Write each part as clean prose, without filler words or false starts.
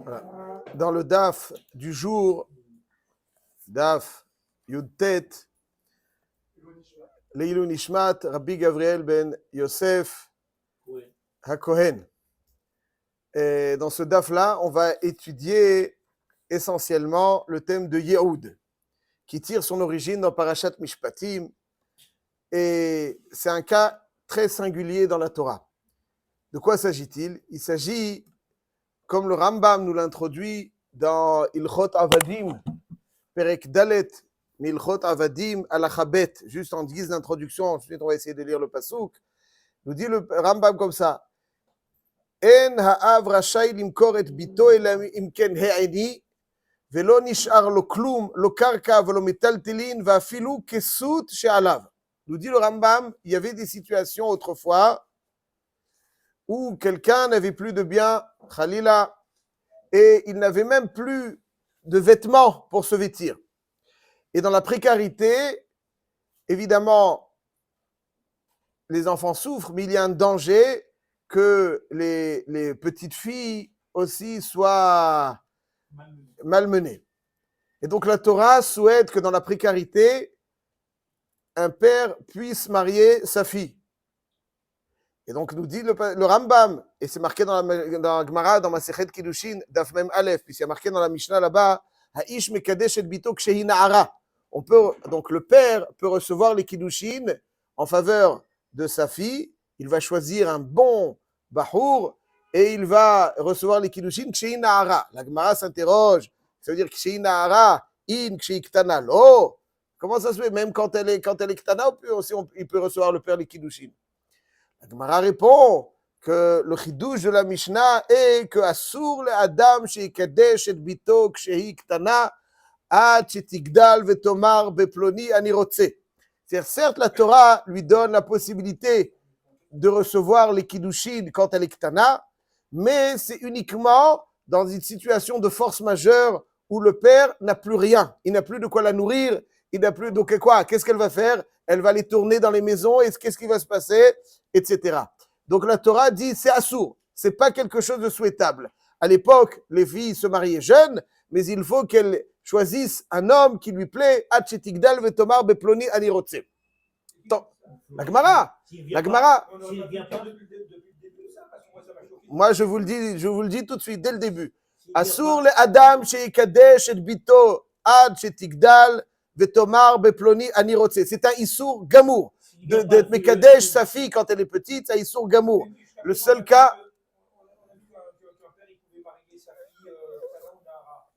Voilà. Dans le DAF du jour, DAF Yudtet, Leilou Nishmat, Rabbi Gabriel ben Yosef HaKohen. Et dans ce DAF-là, on va étudier essentiellement le thème de Yehoud, qui tire son origine dans Parashat Mishpatim. Et c'est un cas très singulier dans la Torah. De quoi s'agit-il? Il s'agit, comme le Rambam nous l'introduit dans Ilchot Avadim, Perek Dalet, Ilchot Avadim Alachabet, juste en guise d'introduction, ensuite on va essayer de lire le Pasuk, nous dit le Rambam comme ça. En ha'av rashai limkor et bito elam imken ha'eni, velo nishar lo klum, lo karka, velo metaltelin, vafilu kesut she'alav. Nous dit le Rambam, il y avait des situations autrefois où quelqu'un n'avait plus de biens, Khalila, et il n'avait même plus de vêtements pour se vêtir. Et dans la précarité, évidemment, les enfants souffrent, mais il y a un danger que les petites filles aussi soient malmenées. Et donc la Torah souhaite que dans la précarité, un père puisse marier sa fille. Et donc nous dit le Rambam, et c'est marqué dans la Gemara, dans Masechet Kiddushin, Daf Mem Aleph, puis c'est marqué dans la Mishnah là-bas, Ha'ish mekadesh et bito kshehi na'ara. Donc le père peut recevoir les Kiddushin en faveur de sa fille, il va choisir un bon bahour, et il va recevoir les Kiddushin kshehi na'ara. La Gemara s'interroge, ça veut dire kshehi na'ara, in kshehi ktana lo. Comment ça se fait? Même quand elle est ktana, il peut recevoir le père les Kiddushin. La Gemara répond que le chidouche de la Mishnah est que Asur le Adam sheikadesh et bito kshehi ktana ad shetigdal vetomar beploni ani rotse. C'est-à-dire, certes, la Torah lui donne la possibilité de recevoir les kiddushin quand elle est ktana, mais c'est uniquement dans une situation de force majeure où le père n'a plus rien, il n'a plus de quoi la nourrir, il n'a plus donc quoi? Qu'est-ce qu'elle va faire? Elle va les tourner dans les maisons et qu'est-ce qui va se passer, etc. Donc la Torah dit c'est assour, c'est pas quelque chose de souhaitable. À l'époque, les filles se mariaient jeunes, mais il faut qu'elles choisissent un homme qui lui plaît. Atchetigdal vetomar beploni anirotse. La Gemara. Moi je vous le dis tout de suite dès le début. Assour le Adam sheikadesh et bito ad shetigdal vetomar beploni anirotse. C'est un issour gamour. De Mekadesh, sa fille, quand elle est petite, c'est un issour gamour. Le seul cas.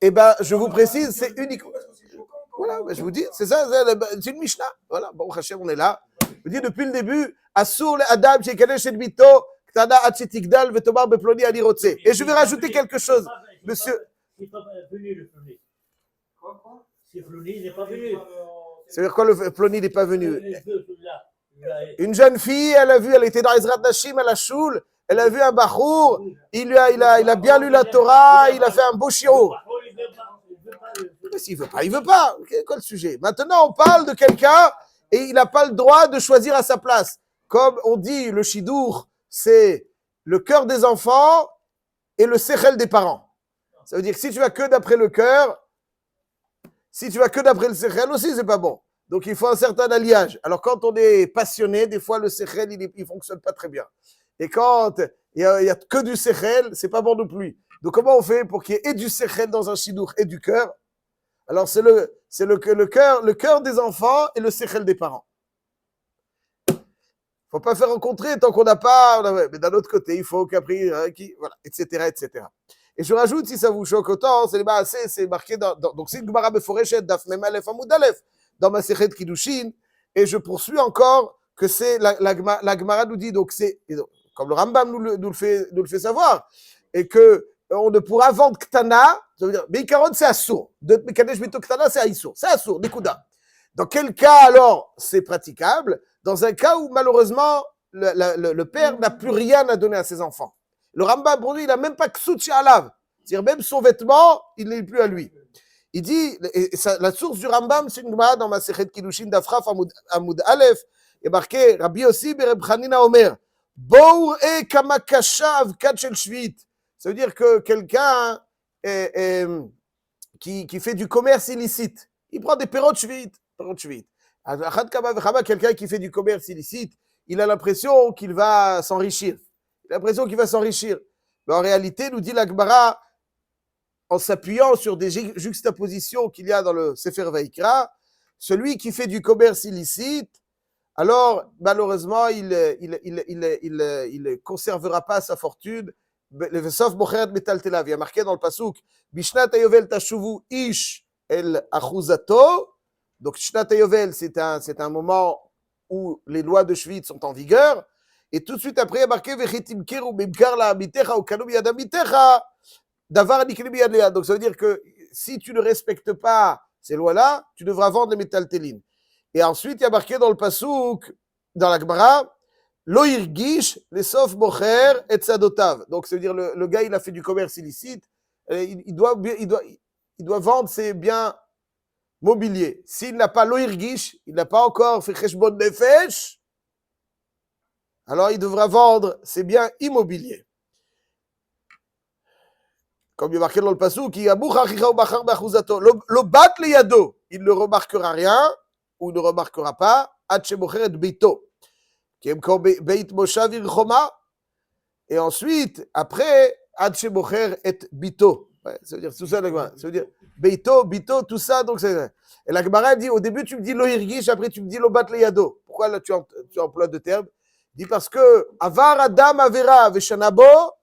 Eh bien, je vous précise, c'est unique. Voilà, je vous dis, c'est ça, c'est une Mishnah. Voilà, bon, Hachem, on est là. Je vous dis depuis le début, Assour le Adam, sheikadesh et bito, ktana ad shetigdal vetomar beploni anirotse. Et je vais rajouter quelque chose, monsieur. Il n'est pas venu le Ploni. Quoi? Si Ploni n'est pas venu. C'est-à-dire quoi le Ploni n'est pas venu? Une jeune fille, elle était dans Ezrat Nashim à la choule, elle a vu un bachour, il a bien lu la Torah, il a fait un beau shiur. Mais s'il veut pas, il veut pas. Quel le sujet? Maintenant, on parle de quelqu'un et il n'a pas le droit de choisir à sa place. Comme on dit, le shidour, c'est le cœur des enfants et le sechel des parents. Ça veut dire que si tu vas que d'après le cœur, si tu vas que d'après le sechel aussi, c'est pas bon. Donc, il faut un certain alliage. Alors, quand on est passionné, des fois, le sechel, il fonctionne pas très bien. Et quand il y a que du sechel, c'est pas bon non plus. Donc, comment on fait pour qu'il y ait et du sechel dans un shidour et du cœur? Alors, c'est le cœur des enfants et le sechel des parents. Faut pas faire rencontrer tant qu'on n'a pas, mais d'un autre côté, il faut qu'après, voilà, etc., etc. Et je rajoute, si ça vous choque autant, c'est marqué donc c'est une Gemara Beforeshet, Daf Mem Aleph Amud Aleph, dans Masechet Kiddushin, et je poursuis encore que c'est la Gemara nous dit, donc c'est, comme le Rambam nous le fait savoir, et que on ne pourra vendre Ktana, ça veut dire, mais Ikaron c'est Assour, de Mekadesh Bito Ktana c'est Aïssour, c'est Assour, Nekuda. Dans quel cas alors c'est praticable? Dans un cas où malheureusement le père n'a plus rien à donner à ses enfants. Le Rambam, pour lui, il n'a même pas Ksut She'alav. C'est-à-dire même son vêtement, il n'est plus à lui. Il dit, la source du Rambam, c'est une Gemara dans Masechet Kiddushin d'Afraf Amud Aleph, il est marqué, Rabbi Yossi Bereb Chanina Omer, Bour e kamakashav kachel shvit. Ça veut dire que quelqu'un, qui fait du commerce illicite. Il prend des perrots de shvit. Quelqu'un qui fait du commerce illicite, il a l'impression qu'il va s'enrichir. Il a l'impression qu'il va s'enrichir. Mais en réalité, nous dit la Gemara, en s'appuyant sur des juxtapositions qu'il y a dans le Sefer Vaikra, celui qui fait du commerce illicite, alors malheureusement, il ne conservera pas sa fortune. Sauf Bocheret Metaltelav. Il y a marqué dans le Pasuk, Bishnat Ayovel Tashuvu Ish El Achuzato. Donc, Shnat Ayovel, c'est un moment où les lois de Shvit sont en vigueur. Et tout de suite après, il y a marqué Vechitim Kiru Bimkar La Amitecha ou Kanum Yadamitecha. Davar Niklim Yadlea. Donc, ça veut dire que si tu ne respectes pas ces lois-là, tu devras vendre les métaltélines. Et ensuite, il y a marqué dans le Pasuk, dans la Gemara, Lo Irgish, les Sof Bocher et Tzadotav. Donc, ça veut dire le gars, il a fait du commerce illicite. Il doit vendre ses biens mobiliers. S'il n'a pas Lo Irgish, il n'a pas encore fait Cheshbon Nefesh, alors il devra vendre ses biens immobiliers. Comme il est marqué dans le Pasuk, il ne remarquera rien, ou il ne remarquera pas, et ensuite, après, et bito. Ouais, ça veut dire tout ça, ça veut dire bito, tout ça. Donc c'est... Et la Gemara dit, au début tu me dis lo hirgish, après tu me dis lo bat le yado. Pourquoi là tu emploies deux termes? Il dit parce que avar adam avera veshanaba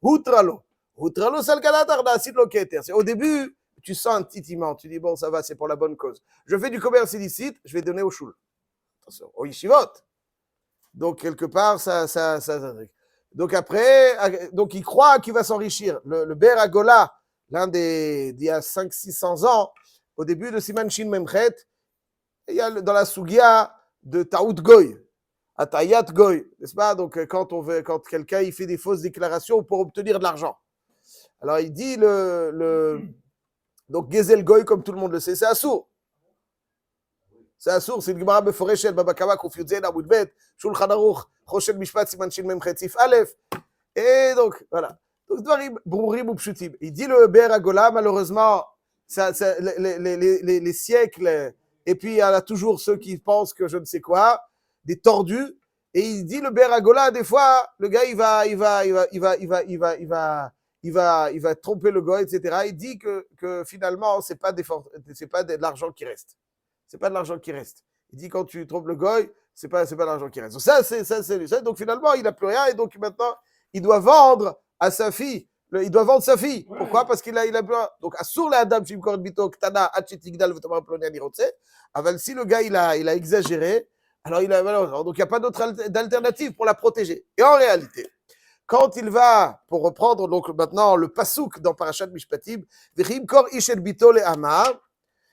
hutralo. Hutralo salkalatarda sitlo keter. C'est au début, tu sens un titillement, tu dis bon ça va, c'est pour la bonne cause. Je fais du commerce illicite, je vais donner au shul. Attention, au yeshivot. Donc quelque part ça. Donc après, donc il croit qu'il va s'enrichir. Le Ber Agola, l'un d'il y a 500-600 ans, au début de Siman Shin Memchet, il y a dans la Sugia de Taout Goy, Atayat Goy, n'est-ce pas? Donc quand quelqu'un il fait des fausses déclarations pour obtenir de l'argent. Alors il dit donc Gezel Goy, comme tout le monde le sait, c'est assourd. C'est assourd, c'est une Gemara Beforeshel, Babakava, Kofiudzen, Amoudbet, Shulchan Aruch, Choshel Mishpat, Siman Shin Memchet, Sif Aleph. Et donc, voilà. Donc, Dvarim, Brourim ou Pshutim. Il dit le Ber Agola, malheureusement, les siècles, et puis il y a toujours ceux qui pensent que je ne sais quoi, des tordus, et il dit le Ber Agola, des fois, le gars, il va tromper le goy, etc. Il dit que finalement, c'est pas de l'argent qui reste. C'est pas de l'argent qui reste. Il dit quand tu trompes le goy, c'est pas de l'argent qui reste. Donc ça, c'est ça. Donc finalement, il n'a plus rien, et donc maintenant, il doit vendre à sa fille. Il doit vendre sa fille. Ouais. Pourquoi? Parce qu'il a plus rien. Donc, assur la adam shim koret bito ktana atchetigdal v'tomar plonia nirotse. Aval si le gars il a exagéré, alors donc il n'y a pas d'autre d'alternative pour la protéger. Et en réalité, quand il va, pour reprendre donc maintenant le pasuk dans Parashat Mishpatim, v'chim kor ish el bito le'amar,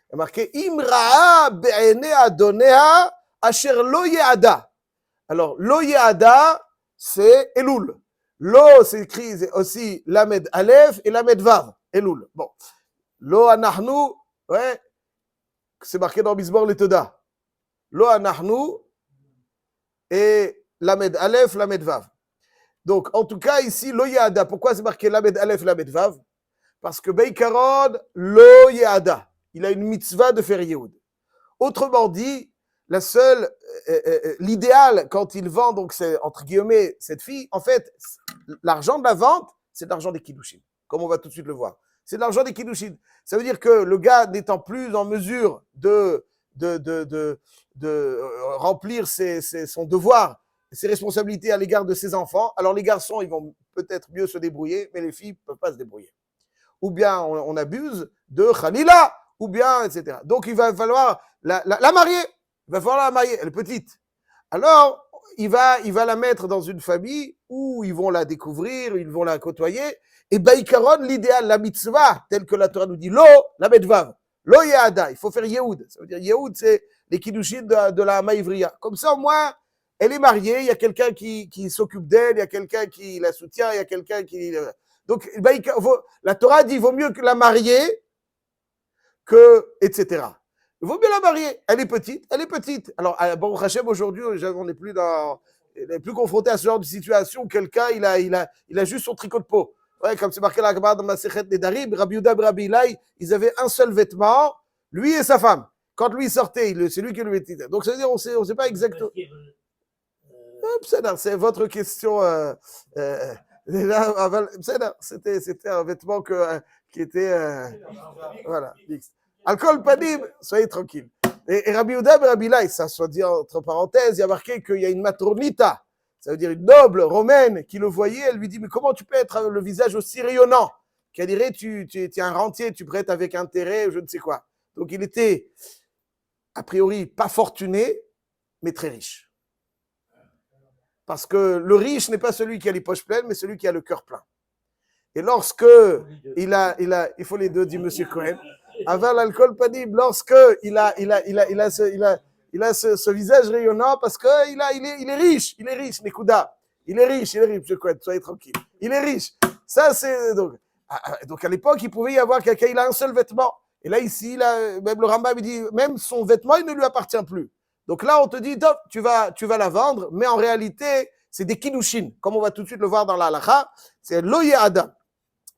il y a marqué imra'a be'ene adonea asher lo ye'ada. Alors lo ye'ada, c'est Elul. Lo, c'est écrit aussi Lamed Aleph et Lamed Vav, Elul. Bon. Lo anachnu, ouais, c'est marqué dans Bizbor Letoda. Lo anachnu et Lamed Aleph, Lamed Vav. Donc, en tout cas, ici, Lo Ye'ada. Pourquoi c'est marqué Lamed Aleph, Lamed Vav? Parce que Beikaron, Lo Ye'ada. Il a une mitzvah de faire Yehoud. Autrement dit, l'idéal quand il vend, donc c'est entre guillemets cette fille, en fait, l'argent de la vente, c'est de l'argent des kiddushin, comme on va tout de suite le voir. C'est de l'argent des kiddushin. Ça veut dire que le gars n'étant plus en mesure de remplir son devoir, ses responsabilités à l'égard de ses enfants, alors les garçons, ils vont peut-être mieux se débrouiller, mais les filles ne peuvent pas se débrouiller. Ou bien on abuse de Khalila, ou bien, etc. Donc il va falloir la marier. Il va falloir la marier, elle est petite. Alors, il va la mettre dans une famille où ils vont la découvrir, ils vont la côtoyer. Et Baïkaron, l'idéal, la mitzvah, telle que la Torah nous dit, lo, la medvav, lo ye'ada, il faut faire Yehoud. Ça veut dire Yehoud, c'est les kiddushin de la Maïvria. Comme ça, au moins, elle est mariée, il y a quelqu'un qui s'occupe d'elle, il y a quelqu'un qui la soutient, il y a quelqu'un qui... Donc, la Torah dit, il vaut mieux que la marier que, etc. Il vaut mieux la marier. Elle est petite. Alors, Baruch Hashem, aujourd'hui, on n'est plus confronté à ce genre de situation où quelqu'un, il a juste son tricot de peau. Ouais, comme c'est marqué là dans ma Sechet Nedarim, Rabbi Yehuda et Rabbi Ilai, ils avaient un seul vêtement, lui et sa femme. Quand lui sortait, c'est lui qui le mettait. Donc ça veut dire, on sait pas exactement. C'est votre question. C'était un vêtement qui était. Voilà. Alcool panim, soyez tranquille. Et Rabbi Yehuda et Rabbi Ilai, ça soit dit entre parenthèses, il y a marqué qu'il y a une matronita, ça veut dire une noble romaine qui le voyait, elle lui dit, mais comment tu peux être le visage aussi rayonnant? Qu'elle dirait, tu es un rentier, tu prêtes avec intérêt, je ne sais quoi. Donc il était, a priori, pas fortuné, mais très riche. Parce que le riche n'est pas celui qui a les poches pleines, mais celui qui a le cœur plein. Et lorsque il faut les deux, dit Monsieur Cohen, avant l'alcool panim, lorsque il a ce visage rayonnant parce que il est riche, Nekuda. Il est riche, Monsieur Cohen, soyez tranquille. Il est riche. Ça, c'est, donc à l'époque, il pouvait y avoir quelqu'un, il a un seul vêtement. Et là, ici, même le Rambam, il dit, même son vêtement, il ne lui appartient plus. Donc là, on te dit, top, tu vas la vendre, mais en réalité, c'est des kiddushin. Comme on va tout de suite le voir dans la halakha, c'est loye adam.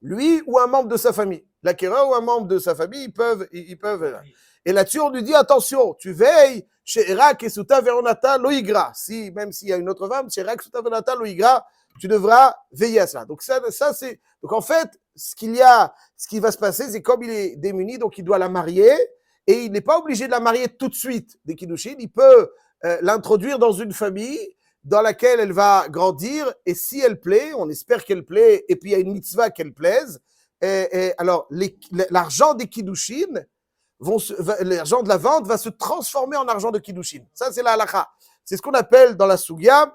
Lui ou un membre de sa famille. L'acquéreur ou un membre de sa famille, ils peuvent. Et là-dessus, on lui dit, attention, tu veilles chez Erak et Souta Veronata Loigra. Même s'il y a une autre femme, chez Erak et Souta Veronata Loigra, tu devras veiller à cela. Donc ça c'est. Donc en fait, ce qui va se passer, c'est comme il est démuni, donc il doit la marier, et il n'est pas obligé de la marier tout de suite dès Kiddushin. Il peut l'introduire dans une famille dans laquelle elle va grandir, et si elle plaît, on espère qu'elle plaît, et puis il y a une mitzvah qu'elle plaise, alors l'argent des kiddushin, l'argent de la vente va se transformer en argent de kiddushin. Ça, c'est la halakha. C'est ce qu'on appelle dans la sugya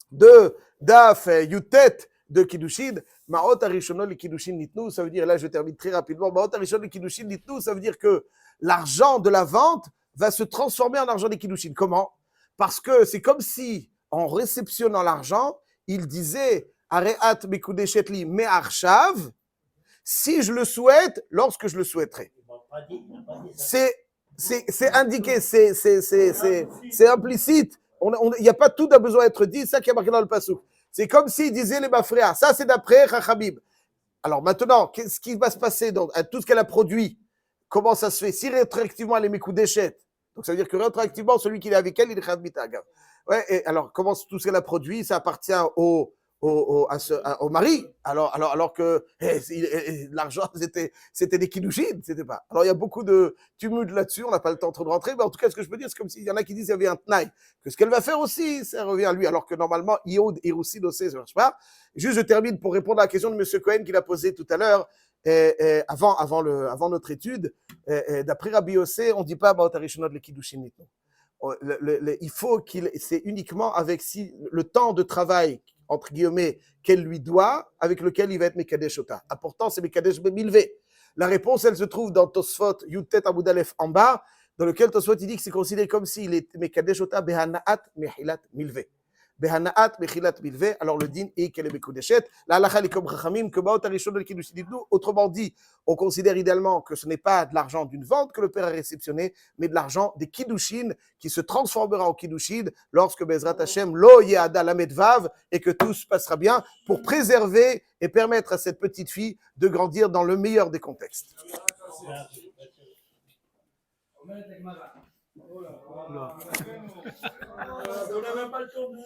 de Daf Yutet de kiddushin, Ma'ot Arishonot le kiddushin nitnu, ça veut dire, là je termine très rapidement, Ma'ot Arishonot le kiddushin nitnu, ça veut dire que l'argent de la vente va se transformer en argent des kiddushin. Comment? Parce que c'est comme si en réceptionnant l'argent, il disait Areat Mekudeshetli Me'arshav, si je le souhaite, lorsque je le souhaiterai. C'est indiqué, c'est implicite. Il n'y a pas tout à besoin d'être dit, c'est ça qui est marqué dans le pasuk. C'est comme s'il disait les Bafréas. Ça, c'est d'après Chachamim. Alors maintenant, qu'est-ce qui va se passer dans tout ce qu'elle a produit? Comment ça se fait? Si rétroactivement elle est Mekudeshet, donc ça veut dire que rétroactivement, celui qui est avec elle, il est Chayav Mitagav. Ouais, et alors, comment tout ce qu'elle a produit, ça appartient au mari, alors que l'argent, c'était des kiddushin, c'était pas. Alors, il y a beaucoup de tumulte là-dessus, on n'a pas le temps trop de rentrer, mais en tout cas, ce que je peux dire, c'est comme s'il y en a qui disent qu'il y avait un tnaï, que ce qu'elle va faire aussi, ça revient à lui, alors que normalement, Yehud et Roussi dossé, ça marche pas. Juste, je termine pour répondre à la question de M. Cohen qu'il a posée tout à l'heure, avant notre étude. D'après Rabbi Yossé, on ne dit pas Baot Arishonot le kiddushin nitnu. Il faut c'est uniquement avec le temps de travail, entre guillemets, qu'elle lui doit, avec lequel il va être Mekadesh Ota. Pourtant, c'est Mekadesh Bemilvé. La réponse, elle se trouve dans Tosfot, Yudtet Amud Aleph en bas, dans lequel Tosfot, il dit que c'est considéré comme s'il est Mekadesh Ota Behanaat Mechilat Milvé. Behanaat Mechilat Milvé, alors le din est qu'elle est Mekudeshet. La halakha est comme Chachamim, que Baot Arishon le Kiddushin nitnu. Autrement dit, on considère idéalement que ce n'est pas de l'argent d'une vente que le père a réceptionné, mais de l'argent des Kiddushin qui se transformera en Kiddushin lorsque Bezrat Hashem lo ye'ada lamed vav et que tout se passera bien pour préserver et permettre à cette petite fille de grandir dans le meilleur des contextes. On n'a même pas le temps de...